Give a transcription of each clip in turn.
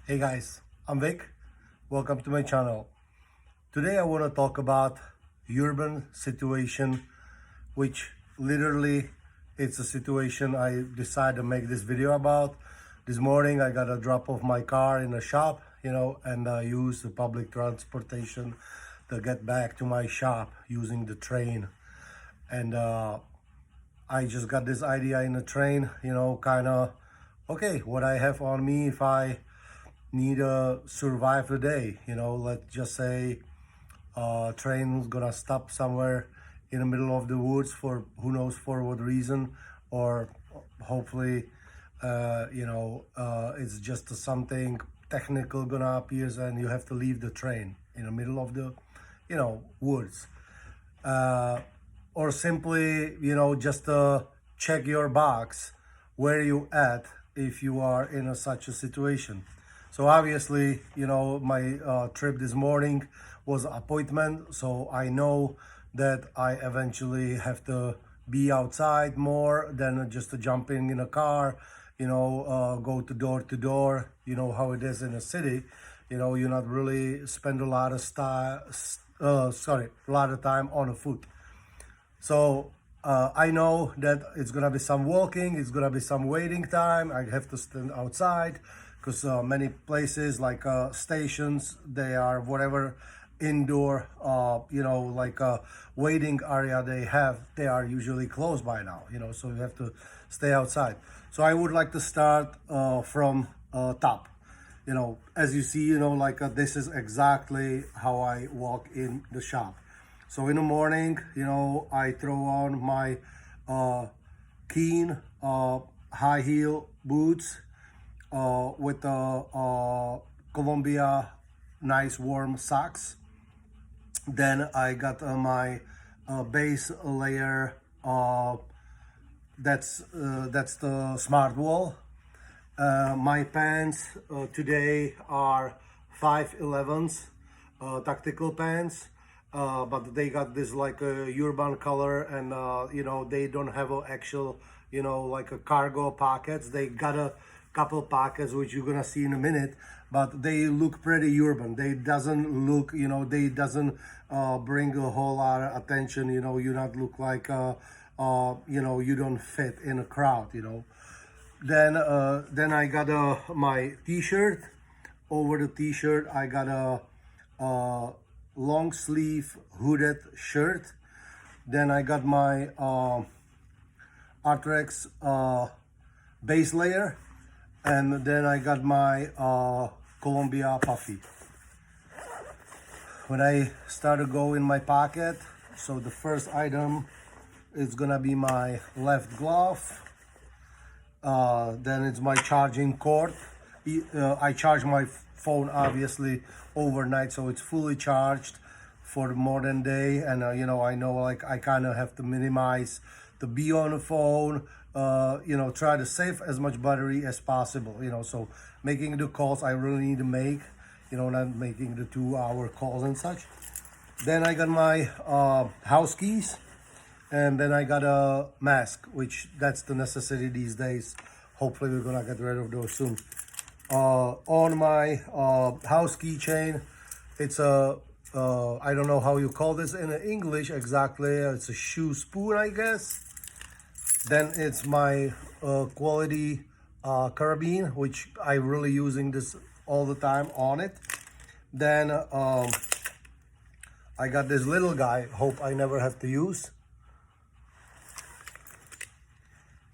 Hey guys, I'm Vic. Welcome to my channel. Today I want to talk about urban situation, which literally it's a situation I decided to make this video about. This morning I got to drop off my car in a shop, and use the public transportation to get back to my shop using the train. And I just got this idea in the train, okay, what I have on me if I need to survive the day. Let's just say train's gonna stop somewhere in the middle of the woods for who knows for what reason, or hopefully it's just something technical gonna appear and you have to leave the train in the middle of the woods, or simply just check your box where you at if you are in such a situation. So obviously, my trip this morning was an appointment, so I know that I eventually have to be outside more than just to jump in a car, go to door. You know how it is in a city. You're not really spend a lot of time on foot. So I know that it's gonna be some walking, it's gonna be some waiting time. I have to stand outside because many places like stations, they are whatever indoor, waiting area they are usually closed by now. So you have to stay outside. So I would like to start from top. As you see, this is exactly how I walk in the shop. So in the morning, I throw on my keen high heel boots with Columbia nice warm socks. Then I got my base layer. That's the Smart Wall. My pants today are 511s, tactical pants. But they got this like a urban color, and they don't have a actual like a cargo pockets. They got a couple pockets which you're gonna see in a minute, but they look pretty urban. They doesn't look, they doesn't bring a whole lot of attention. You not look like you don't fit in a crowd. Then I got my t-shirt. Over the t-shirt I got a long sleeve hooded shirt. Then I got my Artrex base layer, and then I got my Columbia puffy. When I start to go in my pocket, so the first item is gonna be my left glove. Then it's my charging cord. I charge my phone obviously overnight, so it's fully charged for more than a day. And I know like I kind of have to minimize to be on the phone, try to save as much battery as possible. So making the calls I really need to make, not making the 2-hour calls and such. Then I got my house keys, and then I got a mask, which that's the necessity these days. Hopefully we're gonna get rid of those soon. On my house keychain, it's a I don't know how you call this in English exactly. It's a shoe spoon, I guess. Then it's my quality carabine, which I really using this all the time on it. Then I got this little guy, hope I never have to use.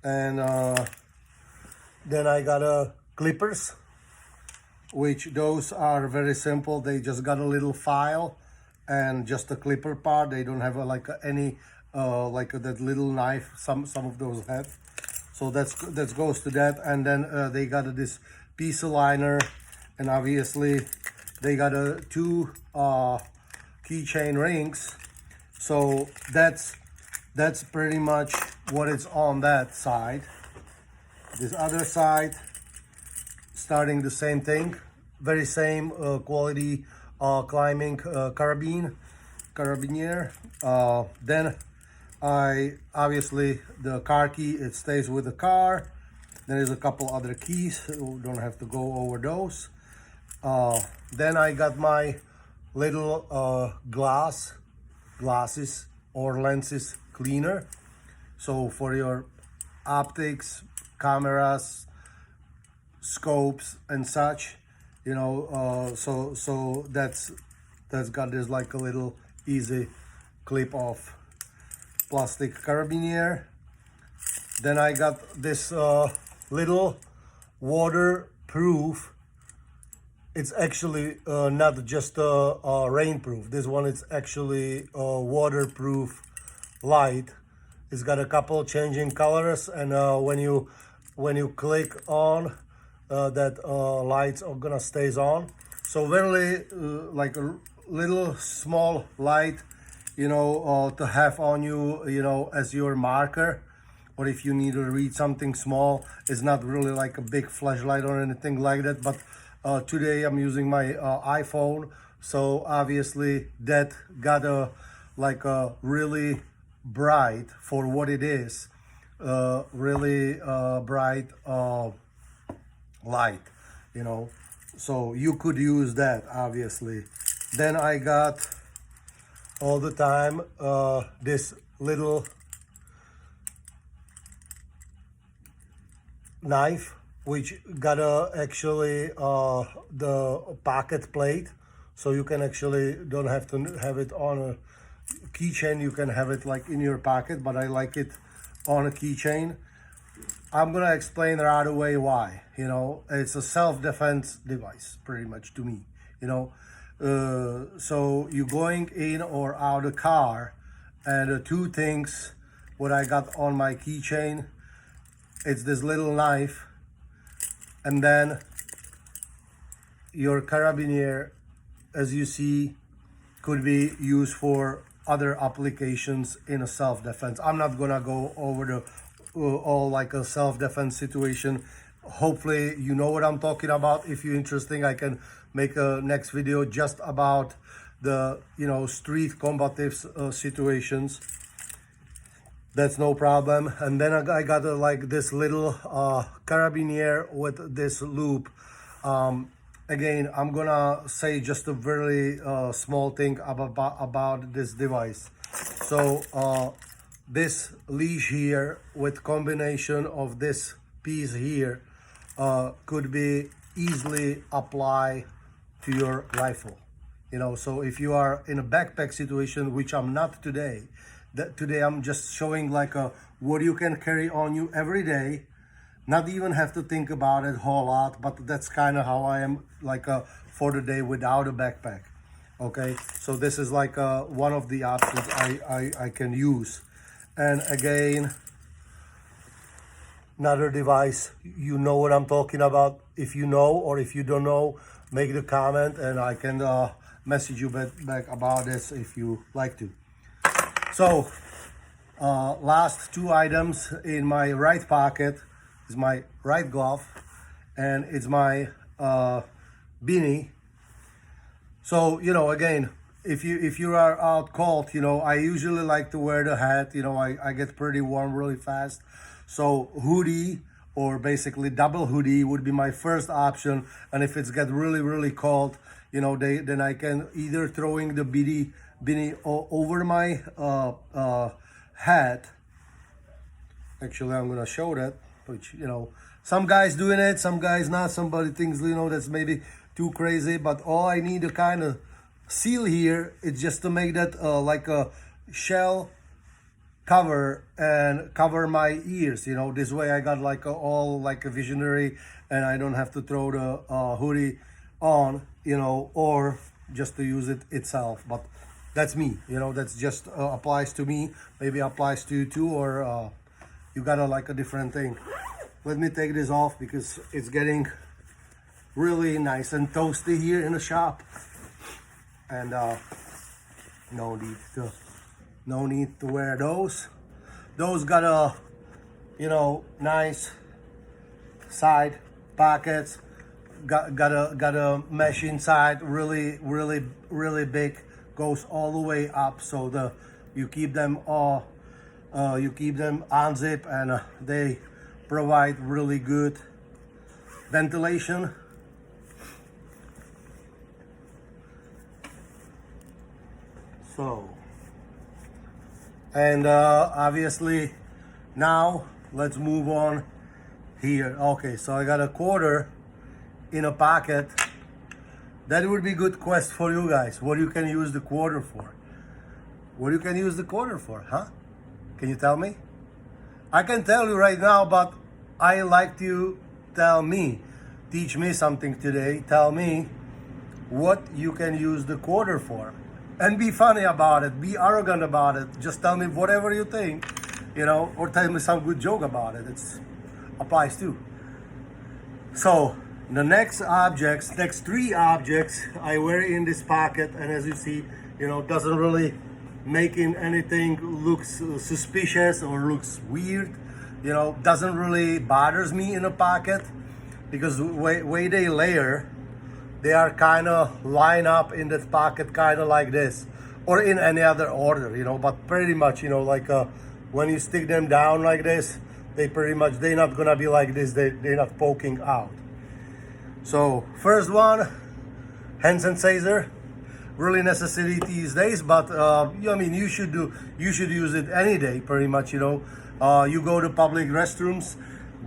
And then I got clippers, which those are very simple. They just got a little file and just a clipper part. They don't have any that little knife some of those have. So that goes to that. And then they got this piece of liner, and obviously they got 2 keychain rings. So that's pretty much what is on that side. This other side, starting the same thing, very same quality climbing carabiner. Then I obviously the car key, it stays with the car. There is a couple other keys, don't have to go over those. Then I got my little glasses or lenses cleaner. So for your optics, cameras, scopes and such, you know, so that's got this like a little easy clip off plastic carabiner. Then I got this little waterproof. It's actually not just rainproof. This one is actually waterproof light. It's got a couple changing colors, and when you click on that lights are gonna stays on. So very like a little small light, you know, to have on you, you know, as your marker, or if you need to read something small. It's not really like a big flashlight or anything like that, but today I'm using my iPhone, so obviously that got a like a really bright, for what it is, really bright light, you know, so you could use that obviously. Then I got all the time this little knife, which got actually the pocket plate, so you can actually don't have to have it on a keychain. You can have it like in your pocket, but I like it on a keychain. I'm gonna explain right away why. You know, it's a self-defense device pretty much to me, you know. So you going in or out of the car, and the two things what I got on my keychain, it's this little knife, and then your carabiner, as you see, could be used for other applications in a self-defense. I'm not gonna go over the all like a self-defense situation. Hopefully you know what I'm talking about. If you're interested, I can make a next video just about the, you know, street combative situations. That's no problem. And then I got like this little carabiner with this loop. Again, I'm gonna say just a very small thing about this device. So this leash here with combination of this piece here could be easily applied to your rifle, you know. So if you are in a backpack situation, which I'm not today, today I'm just showing like what you can carry on you every day, not even have to think about it a whole lot, but that's kind of how I am, like for the day without a backpack. Okay, so this is like one of the options I can use. And again, another device, you know what I'm talking about. If you know, or if you don't know, make the comment and I can message you back about this if you like to. So last two items in my right pocket is my right glove, and it's my beanie. So, you know, again, if you are out cold, you know, I usually like to wear the hat. You know, I get pretty warm really fast. So hoodie, or basically double hoodie, would be my first option. And if it's get really cold, you know, then I can either throwing the beanie over my hat. Actually, I'm gonna show that, which, you know, some guys doing it, some guys not. Somebody thinks, you know, that's maybe too crazy, but all I need to kind of seal here is just to make that like a shell cover and cover my ears, you know. This way I got like all like a visionary, and I don't have to throw the hoodie on, you know, or just to use it itself. But that's me, you know, that's just applies to me. Maybe applies to you too, or you got like a different thing. Let me take this off because it's getting really nice and toasty here in the shop, and no need to wear those. Those got a, you know, nice side pockets, got a mesh inside, really big, goes all the way up, so you keep them unzip, and they provide really good ventilation. So, and obviously now let's move on here. Okay, so I got a quarter in a pocket. That would be good quest for you guys. What you can use the quarter for? What you can use the quarter for, huh? Can you tell me? I can tell you right now, but I like you tell me. Teach me something today. Tell me what you can use the quarter for. And be funny about it. Be arrogant about it. Just tell me whatever you think, you know, or tell me some good joke about it. It applies too. So the next three objects I wear in this pocket, and as you see, you know, doesn't really making anything looks suspicious or looks weird, you know, doesn't really bothers me in a pocket, because the way they layer, they are kind of line up in that pocket kind of like this, or in any other order, you know, but pretty much, you know, like when you stick them down like this, they're not gonna be like this, they're not poking out. So first one, hand sanitizer, really necessary these days, but I mean, you should use it any day, pretty much, you know. You go to public restrooms,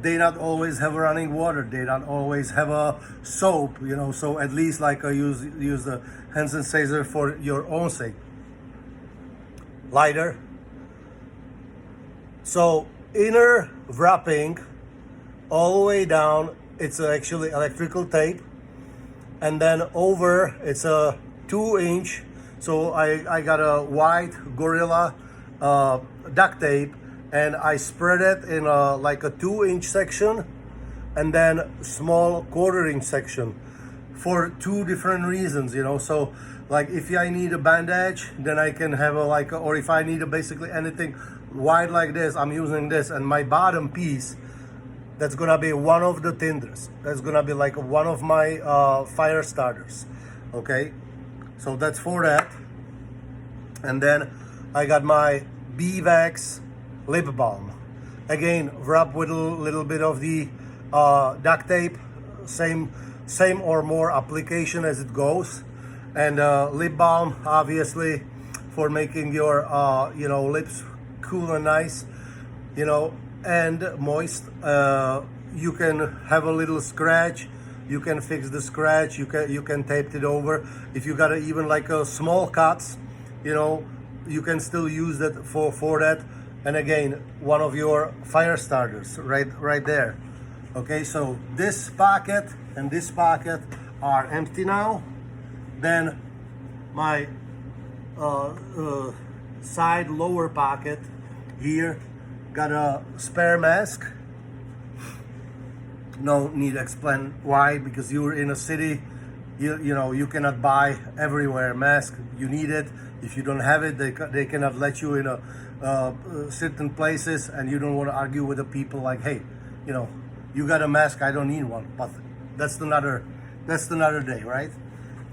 they not always have running water, they not always have a soap, you know, so at least like use the hand sanitizer for your own sake. Lighter. So inner wrapping all the way down, it's actually electrical tape, and then over it's a 2-inch, so I got a white Gorilla duct tape, and I spread it in like a 2-inch section and then small 1/4-inch section for two different reasons, you know. So like if I need a bandage, then I can have or if I need basically anything wide like this, I'm using this, and my bottom piece, that's gonna be one of the tinders. That's gonna be like one of my fire starters, okay? So that's for that. And then I got my Beeswax lip balm. Again, wrap with a little bit of the duct tape, same or more application as it goes. And lip balm, obviously, for making your you know, lips cool and nice, you know, and moist. You can have a little scratch, you can fix the scratch, you can tape it over. If you got even like a small cuts, you know, you can still use that for that. And again, one of your fire starters right there. Okay, so this pocket and this pocket are empty now. Then my side lower pocket here got a spare mask. No need to explain why, because you're in a city, you know, you cannot buy everywhere mask. You need it. If you don't have it, they cannot let you in certain places, and you don't want to argue with the people like, hey, you know, you got a mask, I don't need one. But that's another day, right?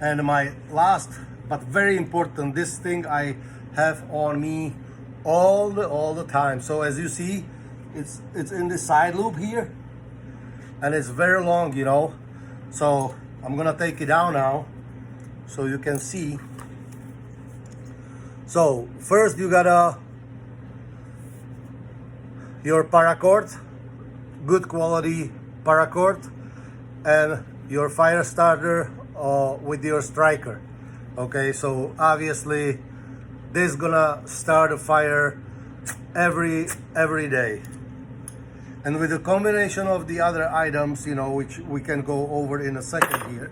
And my last but very important, this thing I have on me all the time. So as you see, it's in the side loop here, and it's very long, you know. So I'm gonna take it down now so you can see. So first you got your paracord, good quality paracord, and your fire starter with your striker. Okay, so obviously this is gonna start a fire every day. And with the combination of the other items, you know, which we can go over in a second here.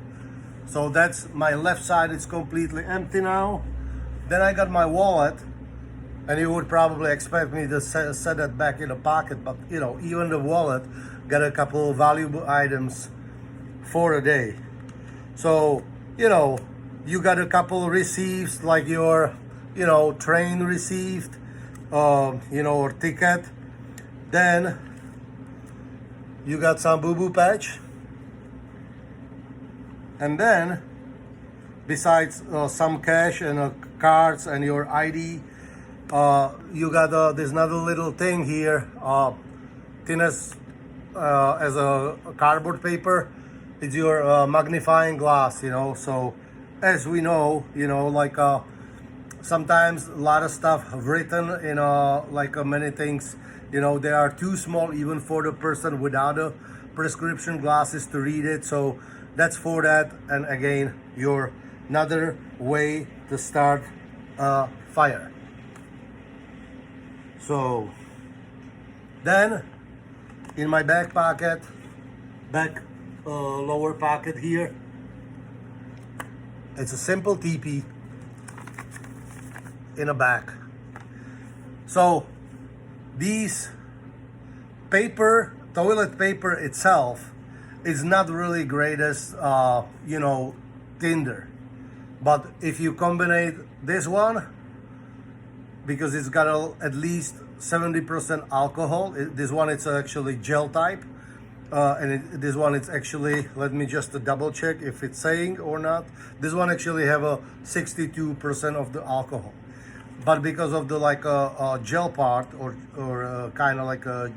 So that's my left side, it's completely empty now. Then I got my wallet, and you would probably expect me to set that back in the pocket, but you know, even the wallet got a couple of valuable items for a day. So, you know, you got a couple receipts, like your, you know, train receipt, you know, or ticket. Then you got some boo-boo patch. And then, besides some cash and cards and your ID, you got this another little thing here, thin as a cardboard paper. It's your magnifying glass, you know. So as we know, you know, like sometimes a lot of stuff written in like many things, you know, they are too small even for the person without a prescription glasses to read it. So that's for that. And again, your another way to start a fire. So then in my back pocket, lower pocket here, it's a simple teepee in a back. So these toilet paper itself is not really greatest, you know, tinder. But if you combine this one, because it's got at least 70% alcohol, this one it's actually gel type. This one it's actually, let me just double check if it's saying or not. This one actually have a 62% of the alcohol. But because of the like gel part or kind of like a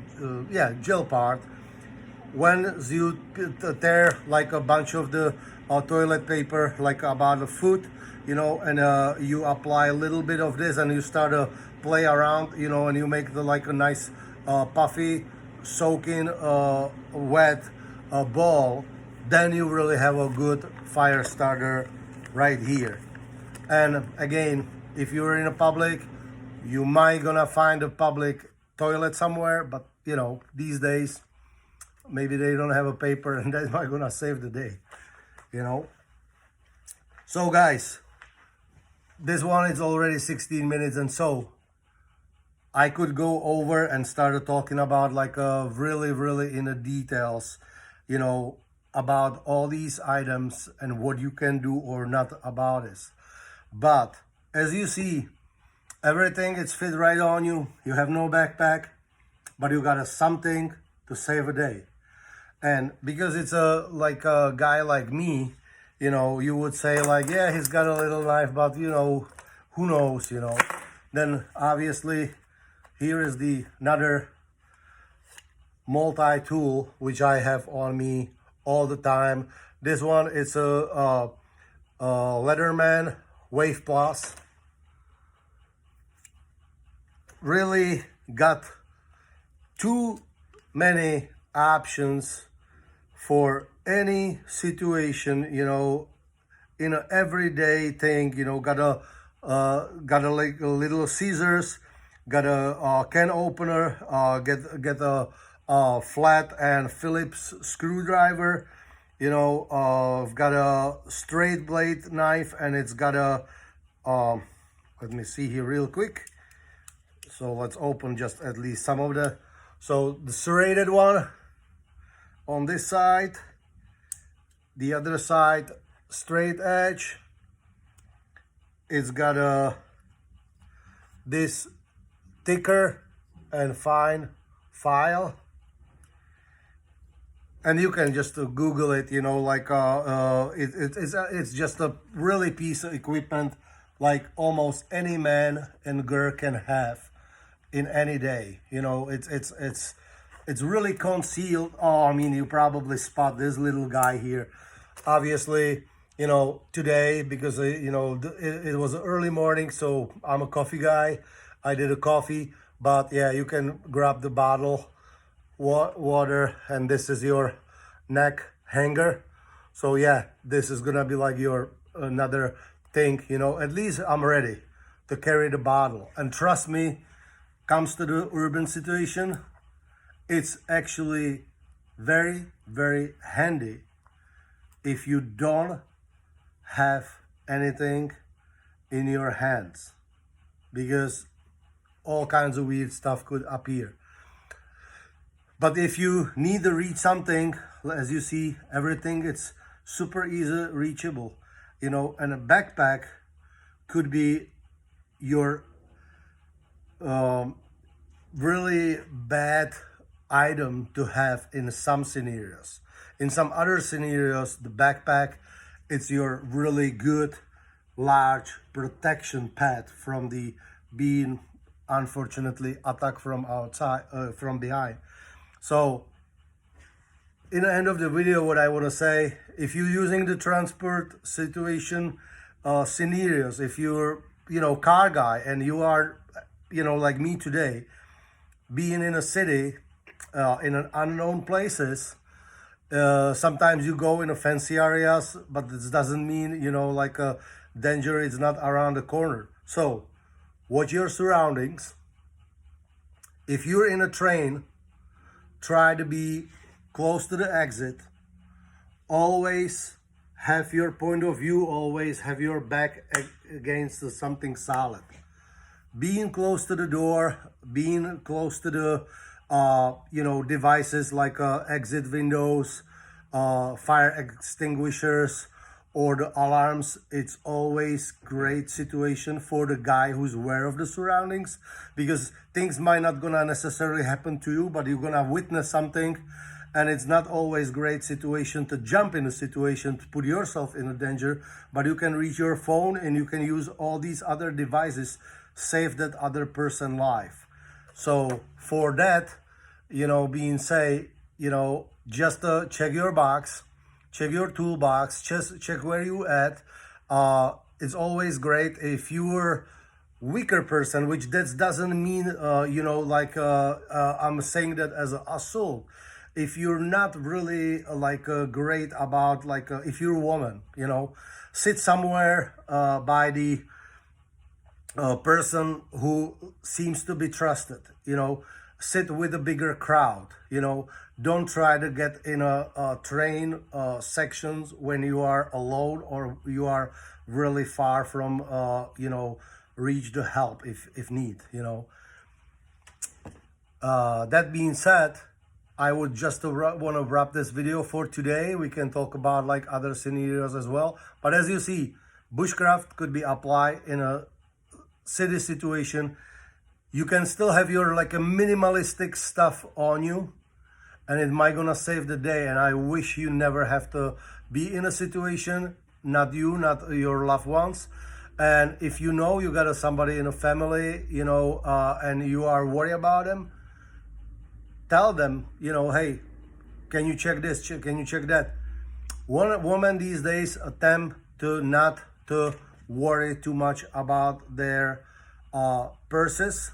gel part, when you tear like a bunch of the toilet paper, like about a foot, you know, and you apply a little bit of this and you start to play around, you know, and you make the like a nice puffy, soaking wet ball, then you really have a good fire starter right here. And again, if you're in a public, you might gonna find a public toilet somewhere, but you know, these days maybe they don't have a paper and that's not gonna save the day, you know. So guys, this one is already 16 minutes, and so I could go over and start talking about like really in the details, you know, about all these items and what you can do or not about this. But as you see, everything is fit right on you. You have no backpack, but you got something to save a day. And because it's like a guy like me, you know, you would say like, yeah, he's got a little knife, but you know, who knows, you know. Then obviously here is another multi-tool which I have on me all the time. This one is a Leatherman Wave Plus. Really got too many options for any situation, you know, in an everyday thing. You know, got a like a little scissors, got a can opener, get a flat and Phillips screwdriver. You know, got a straight blade knife, and it's got a let me see here real quick. So let's open just at least some of the, so the serrated one on this side, the other side straight edge. It's got this thicker and fine file, and you can just Google it, you know, like it's just a really piece of equipment like almost any man and girl can have in any day. You know, it's really concealed. Oh, I mean, you probably spot this little guy here. Obviously, you know, today, because you know, it was early morning, so I'm a coffee guy. I did a coffee, but yeah, you can grab the bottle water, and this is your neck hanger. So yeah, this is gonna be like your another thing, you know. At least I'm ready to carry the bottle. And trust me, comes to the urban situation, it's actually very handy if you don't have anything in your hands, because all kinds of weird stuff could appear. But if you need to reach something, as you see, everything it's super easy reachable, you know. And a backpack could be your really bad item to have in some scenarios. In some other scenarios, the backpack, it's your really good large protection pad from the being unfortunately attacked from outside, from behind. So in the end of the video, what I want to say, if you're using the transport situation scenarios, if you're car guy, and you are, like me today, being in a city, in an unknown places, sometimes you go in a fancy areas, but this doesn't mean, like danger is not around the corner. So watch your surroundings. If you're in a train, try to be close to the exit. Always have your point of view, always have your back against something solid. Being close to the door, being close to the devices like exit windows, fire extinguishers, or the alarms, it's always great situation for the guy who's aware of the surroundings, because things might not gonna necessarily happen to you, but you're gonna witness something, and it's not always great situation to jump in a situation to put yourself in a danger, but you can reach your phone and you can use all these other devices, save that other person life. So for that, being say, just check your box, check your toolbox, just check where you at. It's always great if you're weaker person, which that doesn't mean, I'm saying that as an assault. If you're not really great about if you're a woman, sit somewhere by the person who seems to be trusted, sit with a bigger crowd, don't try to get in a train sections when you are alone or you are really far from reach the help if need. That being said, I would just want to wrap this video for today. We can talk about other scenarios as well, but as you see, bushcraft could be applied in a city situation. You can still have your a minimalistic stuff on you, and it might gonna save the day. And I wish you never have to be in a situation, not you, not your loved ones. And if you got somebody in a family, and you are worried about them, tell them, hey, can you check this? Can you check that? One woman these days attempt to not to worry too much about their purses.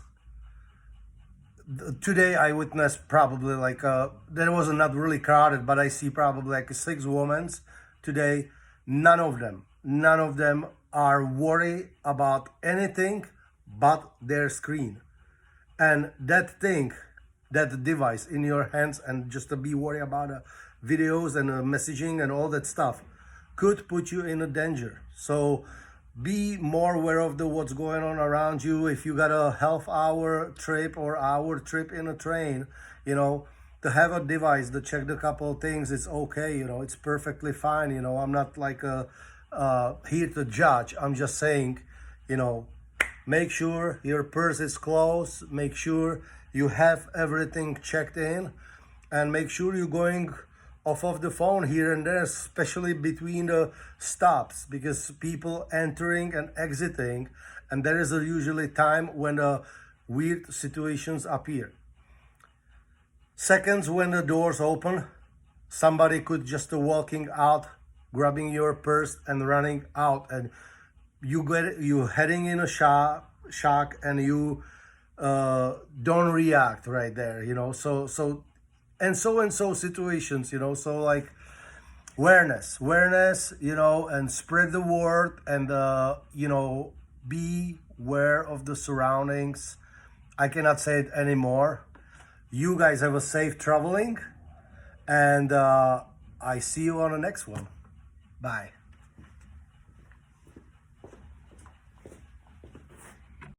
Today I witnessed probably there was not really crowded, but I see probably 6 women today. None of them are worried about anything but their screen. And that device in your hands, and just to be worried about videos and messaging and all that stuff, could put you in a danger. So be more aware of what's going on around you. If you got a half-hour trip or hour trip in a train, to have a device to check the couple of things, it's okay. It's perfectly fine. I'm not here to judge. I'm just saying, make sure your purse is closed, make sure you have everything checked in, and make sure you're going off of the phone here and there, especially between the stops, because people entering and exiting, and there is usually time when weird situations appear. Seconds when the doors open, somebody could just walking out, grabbing your purse and running out, and you heading in a shock, and you don't react right there, so situations, so awareness, and spread the word, and be aware of the surroundings. I cannot say it anymore. You guys have a safe traveling, and I see you on the next one. Bye.